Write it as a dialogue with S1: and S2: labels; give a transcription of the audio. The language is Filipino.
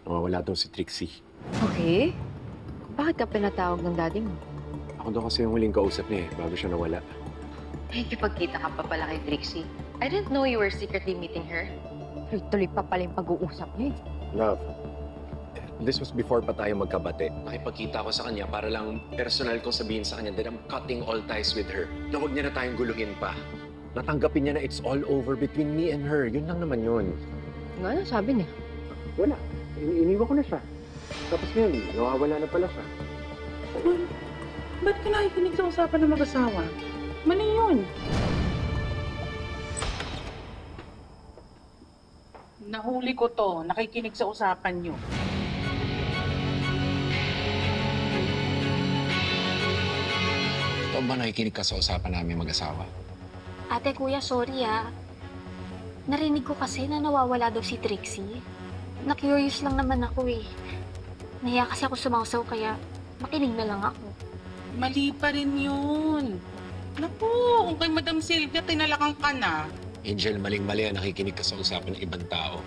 S1: Nawawala daw si Trixie.
S2: Okay. Bakit ka pinatawag ng daddy mo?
S1: Ako daw kasi yung huling kausap niya bago siya nawala.
S2: Nakikipagkita ka pa pala kay Trixie. I didn't know you were secretly meeting her. Tuloy pa pala yung pag-uusap niya eh.
S1: Love, this was before pa tayo magkabate. Nakipagkita ako sa kanya para lang personal kong sabihin sa kanya that I'm cutting all ties with her. Na huwag niya na tayong guluhin pa. Natanggapin niya na it's all over between me and her. Yun lang naman yun.
S2: Ano sabi niya?
S1: Wala. Iniwan ko na siya. Tapos ngayon, nawawala na pala siya.
S3: Ba't ka nakikinig sa usapan ng mag-asawa? Mali yun. Nahuli ko to, nakikinig sa usapan nyo.
S1: Ito ba nakikinig ka sa usapan namin mag-asawa?
S4: Ate, kuya, sorry ah. Narinig ko kasi na nawawala daw si Trixie. Na-curious lang naman ako eh. Nahiya kasi ako sumausaw kaya makinig na lang ako.
S3: Mali pa rin yun. Naku, kung kay Madam Sylvia, tinalakan ka na.
S1: Angel, maling-mali ang nakikinig ka sa usapan ng ibang tao.